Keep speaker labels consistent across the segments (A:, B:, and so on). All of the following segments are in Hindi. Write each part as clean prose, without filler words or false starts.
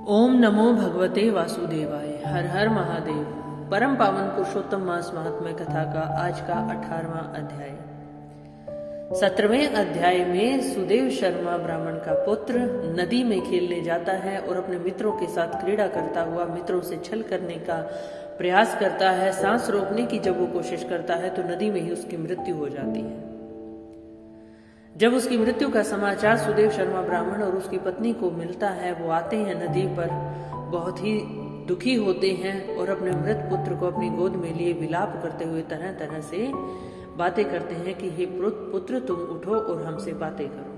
A: ओम नमो भगवते वासुदेवाय। हर हर महादेव। परम पावन पुरुषोत्तम मास महात्म्य कथा का आज का 18वां अध्याय। 17वें अध्याय में सुदेव शर्मा ब्राह्मण का पुत्र नदी में खेलने जाता है और अपने मित्रों के साथ क्रीड़ा करता हुआ मित्रों से छल करने का प्रयास करता है। सांस रोकने की जब वो कोशिश करता है तो नदी में ही उसकी मृत्यु हो जाती है। जब उसकी मृत्यु का समाचार सुदेव शर्मा ब्राह्मण और उसकी पत्नी को मिलता है, वो आते हैं नदी पर, बहुत ही दुखी होते हैं और अपने मृत पुत्र को अपनी गोद में लिए विलाप करते हुए तरह तरह से बातें करते हैं कि हे पुत्र, तुम उठो और हमसे बातें करो।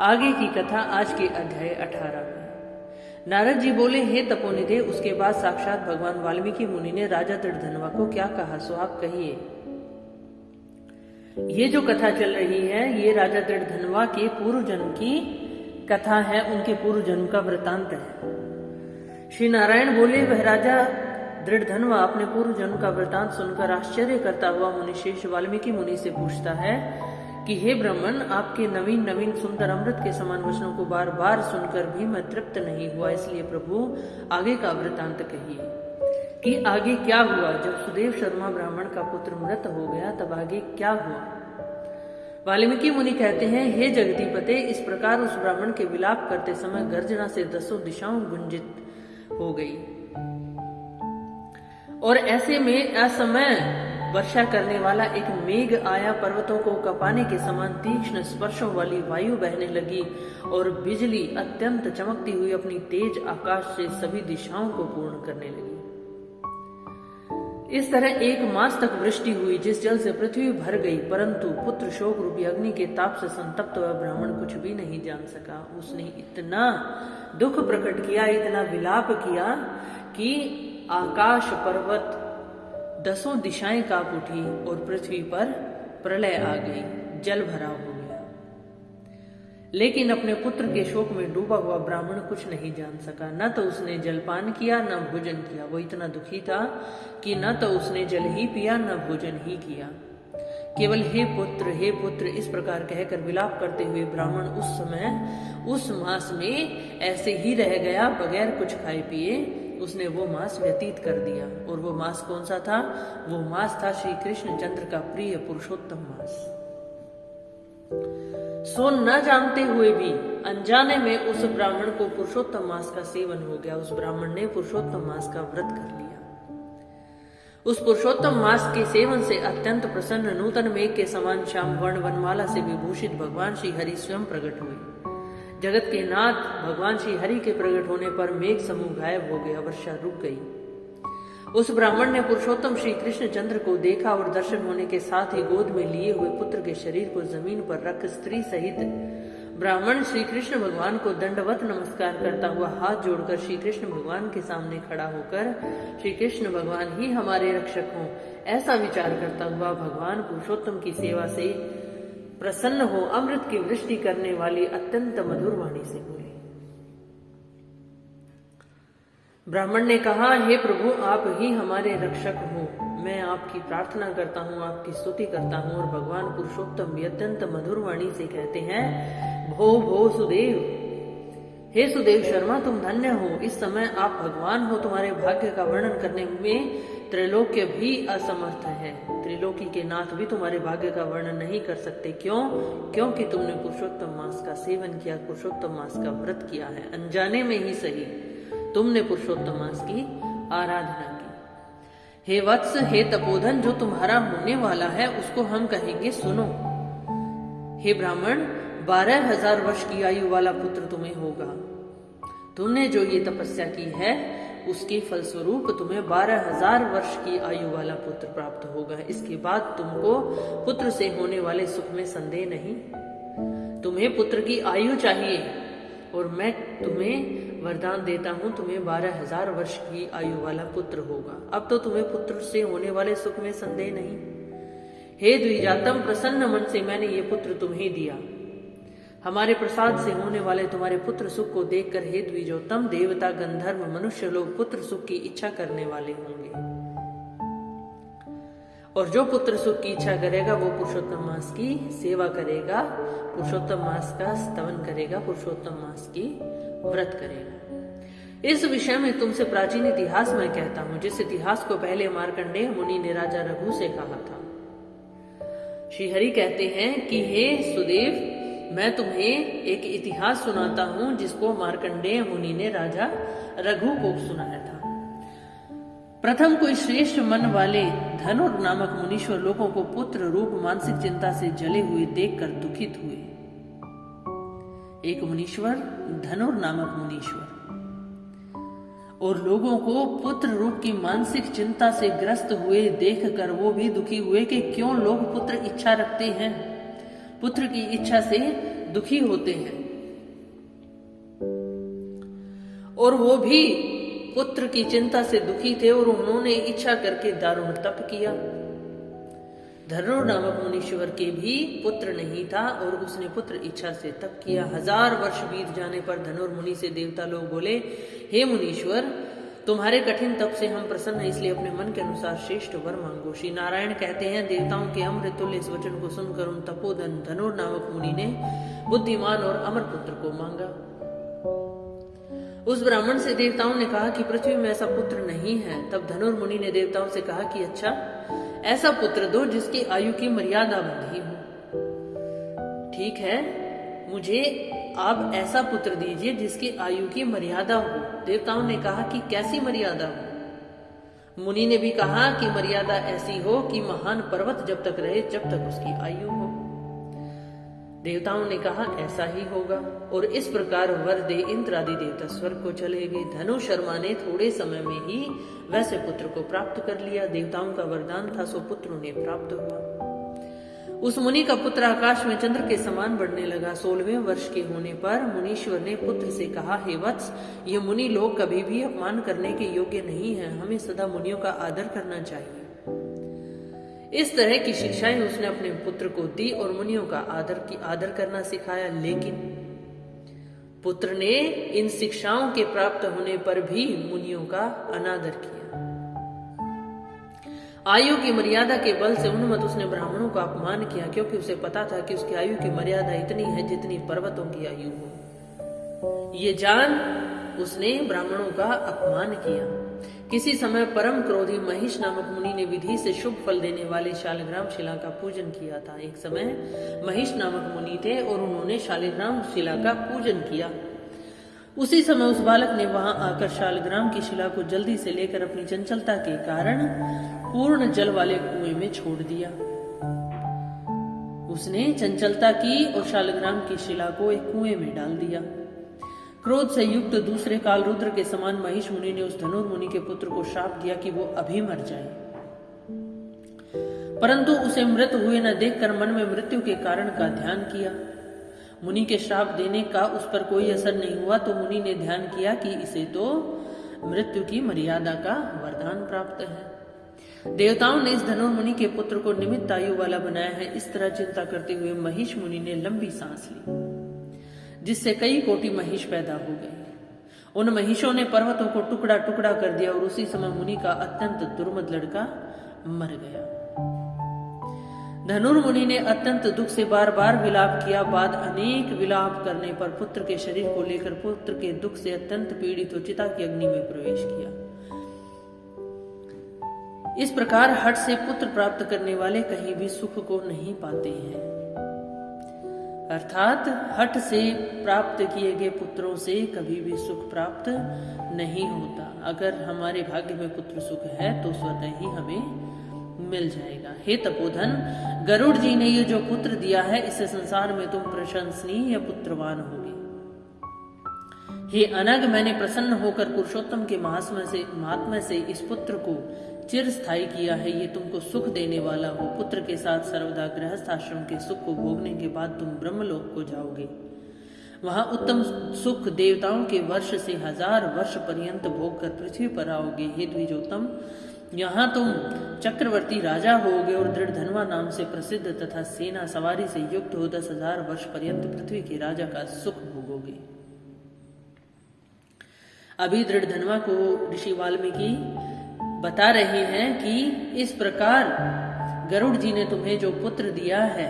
A: आगे की कथा आज के अध्याय 18 में। नारद जी बोले, हे तपोनिधे। उसके बाद साक्षात भगवान वाल्मीकि मुनि ने राजा दृढ़धनवा को क्या कहा, सो आप कहिए। ये जो कथा चल रही है ये राजा दृढ़धनवा के पूर्व जन्म की कथा है, उनके पूर्व जन्म का वृतांत है। श्री नारायण बोले, वह राजा दृढ़धनवा अपने पूर्व जन्म का वृतांत सुनकर आश्चर्य करता हुआ मुनिश्रेष्ठ वाल्मीकि मुनि से पूछता है कि हे ब्राह्मण, आपके नवीन नवीन सुंदर अमृत के समान वचनों को बार बार सुनकर भी मैं तृप्त नहीं हुआ, इसलिए प्रभु आगे का वृतांत कहिए कि आगे क्या हुआ। जब सुदेव शर्मा ब्राह्मण का पुत्र मृत हो गया तब आगे क्या हुआ। वाल्मीकि मुनि कहते हैं, हे जगदीपते, इस प्रकार उस ब्राह्मण के विलाप करते समय गर्जना से 10 दिशाओं गुंजित हो गई और ऐसे में असमय वर्षा करने वाला एक मेघ आया, पर्वतों को कपाने के समान तीक्ष्ण स्पर्शों वाली वायु बहने लगी और बिजली अत्यंत चमकती हुई अपनी तेज आकाश से सभी दिशाओं को पूर्ण करने लगी। इस तरह 1 मास तक वृष्टि हुई, जिस जल से पृथ्वी भर गई, परंतु पुत्र शोक रूपी अग्नि के ताप से संतप्त हुआ ब्राह्मण कुछ भी नहीं जान सका। उसने इतना दुख प्रकट किया, इतना विलाप किया कि आकाश पर्वत 10 दिशाएं कांप उठी और पृथ्वी पर प्रलय आ गई, जल भराव हो गया। लेकिन अपने पुत्र के शोक में डूबा हुआ ब्राह्मण कुछ नहीं जान सका। न तो उसने जलपान किया न भोजन किया। वो इतना दुखी था कि न तो उसने जल ही पिया न भोजन ही किया। केवल हे पुत्र इस प्रकार कहकर विलाप करते हुए ब्राह्मण उस समय उस मास में ऐसे ही रह गया, बगैर कुछ खाए पिए उसने वो मास व्यतीत कर दिया। और वो मास कौन सा था? वो मास था श्री कृष्ण चंद्र का प्रिय पुरुषोत्तम मास। सो न जानते हुए भी अनजाने में उस ब्राह्मण को पुरुषोत्तम मास का सेवन हो गया। उस ब्राह्मण ने पुरुषोत्तम मास का व्रत कर लिया। उस पुरुषोत्तम मास के सेवन से अत्यंत प्रसन्न नूतन मेघ के समान श्याम वर्ण वनमाला से विभूषित भगवान श्री हरि स्वयं प्रकट हुए। जगत के नाथ भगवान श्री हरि के प्रकट होने पर मेघ समूह गायब हो गया, वर्षा रुक गई। उस ब्राह्मण ने पुरुषोत्तम श्री कृष्ण चंद्र को देखा और दर्शन होने के साथ ही गोद में लिए हुए पुत्र के शरीर को जमीन पर रख स्त्री सहित ब्राह्मण श्री कृष्ण भगवान को दंडवत नमस्कार करता हुआ हाथ जोड़कर श्री कृष्ण भगवान के सामने खड़ा होकर श्री कृष्ण भगवान ही हमारे रक्षक हों, ऐसा विचार करता हुआ भगवान पुरुषोत्तम की सेवा से प्रसन्न हो अमृत की वृष्टि करने वाली अत्यंत मधुर वाणी से बोले। ब्राह्मण ने कहा, हे प्रभु, आप ही हमारे रक्षक हो। मैं आपकी प्रार्थना करता हूँ, आपकी स्तुति करता हूँ। और भगवान पुरुषोत्तम भी अत्यंत मधुर वाणी से कहते हैं, भो सुदेव, हे सुदेव शर्मा, तुम धन्य हो। इस समय आप भगवान हो। तुम्हारे भाग्य का वर्णन करने में त्रैलोक्य भी असमर्थ है। त्रिलोकी के नाथ भी तुम्हारे भाग्य का वर्णन नहीं कर सकते। क्यों? क्योंकि तुमने पुरुषोत्तम मास का सेवन किया, पुरुषोत्तम मास का व्रत किया है। अनजाने में ही सही तुमने पुरुषोत्तम मास की आराधना की। हे वत्स, हे तपोधन, जो तुम्हारा होने वाला है उसको हम कहेंगे, सुनो। हे ब्राह्मण, 12,000 वर्ष की आयु वाला पुत्र तुम्हें होगा। तुमने जो ये तपस्या की है उसके फलस्वरूप तुम्हें 12,000 वर्ष की आयु वाला पुत्र प्राप्त होगा। इसके बाद तुमको पुत्र से होने वाले सुख में संदेह नहीं। तुम्हें पुत्र की आयु चाहिए और मैं तुम्हें वरदान देता हूं, तुम्हें 12,000 वर्ष की आयु वाला पुत्र होगा। अब तो तुम्हें पुत्र से होने वाले सुख में संदेह नहीं। हे द्विजातम, प्रसन्न मन से मैंने ये पुत्र तुम्हें दिया। हमारे प्रसाद से होने वाले तुम्हारे पुत्र सुख को देखकर हे द्विजोत्तम, देवता, गंधर्व, मनुष्य लोग पुत्र सुख की इच्छा करने वाले होंगे। और जो पुत्र सुख की इच्छा करेगा वो पुरुषोत्तम मास की सेवा करेगा, पुरुषोत्तम मास का स्तवन करेगा, पुरुषोत्तम मास की व्रत करेगा। इस विषय में तुमसे प्राचीन इतिहास मैं कहता हूं, जिस इतिहास को पहले मार्कंडेय मुनि ने राजा रघु से कहा था। श्री हरि कहते हैं कि हे सुदेव, मैं तुम्हें एक इतिहास सुनाता हूं जिसको मार्कंडेय मुनि ने राजा रघु को सुनाया था। प्रथम कोई श्रेष्ठ मन वाले धनुर नामक मुनीश्वर लोगों को पुत्र रूप मानसिक चिंता से जले हुए देखकर दुखित हुए। एक मुनीश्वर, धनुर नामक मुनीश्वर, और लोगों को पुत्र रूप की मानसिक चिंता से ग्रस्त हुए देखकर वो भी दुखी हुए कि क्यों लोग पुत्र इच्छा रखते हैं, पुत्र की इच्छा से दुखी होते हैं, और वो भी पुत्र की चिंता से दुखी थे और उन्होंने इच्छा करके दारुण तप किया। धनुर नामक मुनीश्वर के भी पुत्र नहीं था और उसने पुत्र इच्छा से तप किया। 1000 वर्ष बीत जाने पर धनुर मुनि से देवता लोग बोले, हे मुनीश्वर, तुम्हारे कठिन तप से हम प्रसन्न हैं, इसलिए अपने मन के अनुसार श्रेष्ठ वर मांगो। श्री नारायण कहते हैं, देवताओं के अमृत तुल्य इस वचन को सुनकर उन तपोधन धनुर नामक मुनि ने बुद्धिमान और अमर पुत्र को मांगा। उस ब्राह्मण से देवताओं ने कहा कि पृथ्वी में ऐसा पुत्र नहीं है। तब धनुर मुनि ने देवताओं से कहा कि अच्छा, ऐसा पुत्र दो जिसकी आयु की मर्यादा बंधी हो। ठीक है, मुझे आप ऐसा पुत्र दीजिए जिसकी आयु की मर्यादा हो। देवताओं ने कहा कि कैसी मर्यादा हो? मुनि ने भी कहा कि मर्यादा ऐसी हो कि महान पर्वत जब तक रहे जब तक उसकी आयु हो। देवताओं ने कहा ऐसा ही होगा, और इस प्रकार वर दे इंद्र आदि देवता स्वर्ग को चले गए। धनु शर्मा ने थोड़े समय में ही वैसे पुत्र को प्राप्त कर लिया। देवताओं का वरदान था, सो पुत्र उन्हें प्राप्त हुआ। उस मुनि का पुत्र आकाश में चंद्र के समान बढ़ने लगा। 16वें वर्ष के होने पर मुनीश्वर ने पुत्र से कहा, हे वत्स, ये मुनि लोग कभी भी अपमान करने के योग्य नहीं है, हमें सदा मुनियों का आदर करना चाहिए। इस तरह की शिक्षाएं उसने अपने पुत्र को दी और मुनियों का आदर करना सिखाया। लेकिन पुत्र ने इन शिक्षाओं के प्राप्त होने पर भी मुनियों का अनादर किया। आयु की मर्यादा के बल से उन्मत्त उसने ब्राह्मणों का अपमान किया, क्योंकि उसे पता था कि उसकी आयु की मर्यादा इतनी है जितनी पर्वतों की आयु हो। ये जान उसने ब्राह्मणों का अपमान किया। किसी समय परम क्रोधी महिष नामक मुनि ने विधि से शुभ फल देने वाले शालिग्राम शिला का पूजन किया था। एक समय महिष नामक मुनि थे और उन्होंने शालिग्राम शिला का पूजन किया। उसी समय उस बालक ने वहां आकर शालिग्राम की शिला को जल्दी से लेकर अपनी चंचलता के कारण पूर्ण जल वाले कुएं में छोड़ दिया। उसने चंचलता की और शालिग्राम की शिला को एक कुएं में डाल दिया। क्रोध से युक्त दूसरे काल रुद्र के समान महिष मुनि ने उस धनुर मुनि के पुत्र को श्राप दिया कि वो अभी मर जाए, परंतु उसे मृत हुए न देखकर मन में मृत्यु के कारण का ध्यान किया। मुनि के श्राप देने का उस पर कोई असर नहीं हुआ, तो मुनि ने ध्यान किया कि इसे तो मृत्यु की मर्यादा का वरदान प्राप्त है। देवताओं ने इस धनुर मुनि के पुत्र को निमित्त आयु वाला बनाया है। इस तरह चिंता करते हुए महिष मुनि ने लंबी सांस ली, जिससे कई कोटि महिष पैदा हो गए। उन महिषों ने पर्वतों को टुकड़ा टुकड़ा कर दिया और उसी समय मुनि का अत्यंत दुर्मद लड़का मर गया। धनुर मुनि ने अत्यंत दुख से बार बार विलाप किया। बाद अनेक विलाप करने पर पुत्र के शरीर को लेकर पुत्र के दुख से अत्यंत पीड़ित हो चिता की अग्नि में प्रवेश किया। इस प्रकार हठ से पुत्र प्राप्त करने वाले कहीं भी सुख को नहीं पाते हैं। अर्थात हठ से प्राप्त किए गए पुत्रों से कभी भी सुख प्राप्त नहीं होता। अगर हमारे भाग्य में पुत्र सुख है तो स्वतः ही हमें मिल जाएगा। हे तपोधन, गरुड़ जी ने ये जो पुत्र दिया है, इससे संसार में तुम प्रशंसनीय या पुत्रवान होगे। हे अनग, मैंने प्रसन्न होकर पुरुषोत्तम के महात्म्य से इस पुत्र को चिर स्थायी किया है। ये तुमको सुख देने वाला हो। पुत्र के साथ सर्वदा गृहस्थ आश्रम के सुख को भोगने के बाद तुम ब्रह्मलोक को जाओगे। वहां उत्तम सुख देवताओं के वर्ष से 1000 वर्ष पर्यंत भोग कर पृथ्वी पर आओगे। हे द्विजोत्तम, यहाँ तुम चक्रवर्ती राजा होगे और दृढ़ धनवा नाम से प्रसिद्ध तथा सेना सवारी से युक्त हो 10,000 वर्ष पर्यंत पृथ्वी के राजा का सुख भोगोगे। अभी दृढ़ धनवा को ऋषि वाल्मीकि बता रहे हैं कि इस प्रकार गरुड़ जी ने तुम्हें जो पुत्र दिया है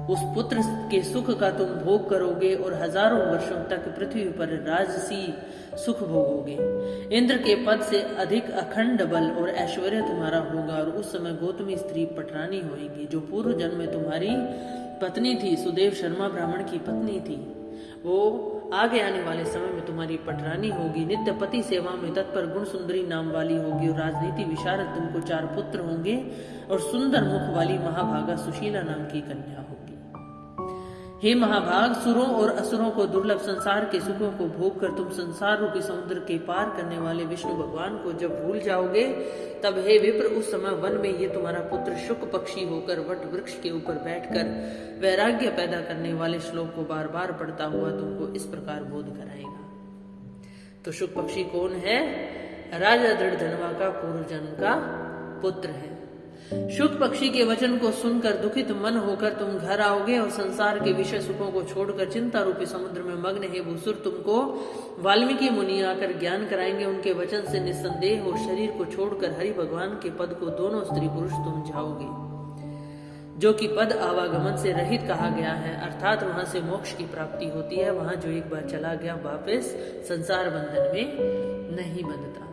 A: उस पुत्र के सुख का तुम भोग करोगे और हजारों वर्षों तक पृथ्वी पर राजसी सुख भोगोगे। इंद्र के पद से अधिक अखंड बल और ऐश्वर्य तुम्हारा होगा और उस समय गौतमी स्त्री पटरानी होगी, जो पूर्व जन्म में तुम्हारी पत्नी थी, सुदेव शर्मा ब्राह्मण की पत्नी थी। वो आगे आने वाले समय में तुम्हारी पटरानी होगी। नित्य पति सेवा में तत्पर गुण सुंदरी नाम वाली होगी और राजनीति विशारद तुमको 4 पुत्र होंगे और सुंदर मुख वाली महाभागा सुशीला नाम की कन्या होगी। हे महाभाग, सुरों और असुरों को दुर्लभ संसार के सुखों को भोग कर तुम संसार रूपी समुद्र के पार करने वाले विष्णु भगवान को जब भूल जाओगे, तब हे विप्र, उस समय वन में ये तुम्हारा पुत्र शुक पक्षी होकर वट वृक्ष के ऊपर बैठकर वैराग्य पैदा करने वाले श्लोक को बार बार पढ़ता हुआ तुमको इस प्रकार बोध कराएगा। तो शुक पक्षी कौन है? राजा दृढ़धनवा का पूर्व जन्म का पुत्र है। शुक पक्षी के वचन को सुनकर दुखित मन होकर तुम घर आओगे और संसार के विषय सुखों को छोड़कर चिंता रूपी समुद्र में मग्न हे भूसुर तुमको वाल्मीकि मुनि आकर ज्ञान कराएंगे। उनके वचन से निस्संदेह हो शरीर को छोड़कर हरि भगवान के पद को दोनों स्त्री पुरुष तुम जाओगे, जो कि पद आवागमन से रहित कहा गया है, अर्थात वहां से मोक्ष की प्राप्ति होती है। वहां जो एक बार चला गया वापस संसार बंधन में नहीं बंधता।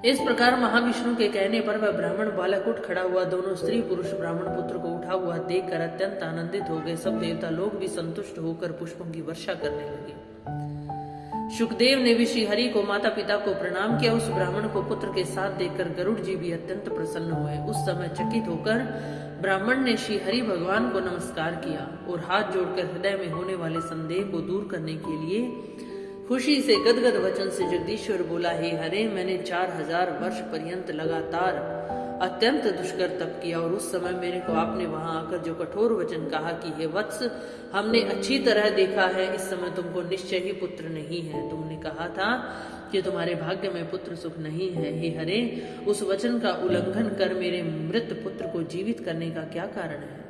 A: इस प्रकार महाविष्णु के कहने पर वह ब्राह्मण बालक उठ खड़ा हुआ। दोनों स्त्री पुरुष ब्राह्मण पुत्र को उठा हुआ देखकर अत्यंत आनंदित हो गए। सब देवता लोग भी संतुष्ट होकर पुष्पों की वर्षा करने लगे। शुकदेव ने भी श्रीहरि को माता पिता को प्रणाम किया। उस ब्राह्मण को पुत्र के साथ देखकर गरुड़ जी भी अत्यंत प्रसन्न हुए। उस समय चकित होकर ब्राह्मण ने श्रीहरि भगवान को नमस्कार किया और हाथ जोड़कर हृदय में होने वाले संदेह को दूर करने के लिए खुशी से गदगद वचन से जगदीश्वर बोला, हे हरे, मैंने 4000 वर्ष पर्यंत लगातार अत्यंत दुष्कर तप किया और उस समय मेरे को आपने वहां आकर जो कठोर वचन कहा कि हे वत्स, हमने अच्छी तरह देखा है, इस समय तुमको निश्चय ही पुत्र नहीं है। तुमने कहा था कि तुम्हारे भाग्य में पुत्र सुख नहीं है। हे हरे, उस वचन का उल्लंघन कर मेरे मृत पुत्र को जीवित करने का क्या कारण है?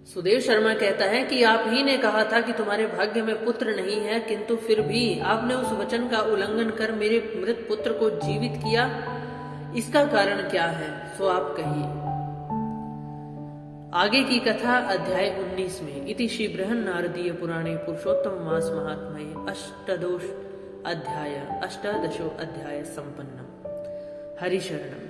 A: सुदेव शर्मा कहता है कि आप ही ने कहा था कि तुम्हारे भाग्य में पुत्र नहीं है, किंतु फिर भी आपने उस वचन का उल्लंघन कर मेरे मृत पुत्र को जीवित किया। इसका कारण क्या है, सो आप कहिए। आगे की कथा अध्याय 19 में। इति श्री बृहन् नारदीय पुराणे पुरुषोत्तम मास महात्म्ये अष्टादशो अध्याय संपन्नम। हरिशरणम।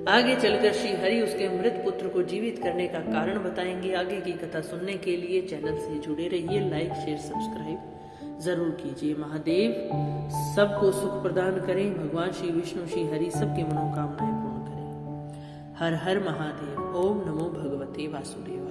A: आगे चलकर श्री हरि उसके मृत पुत्र को जीवित करने का कारण बताएंगे। आगे की कथा सुनने के लिए चैनल से जुड़े रहिए। लाइक शेयर सब्सक्राइब जरूर कीजिए। महादेव सबको सुख प्रदान करें। भगवान श्री विष्णु श्री हरि सबकी मनोकामनाएं पूर्ण करें। हर हर महादेव। ओम नमो भगवते वासुदेव।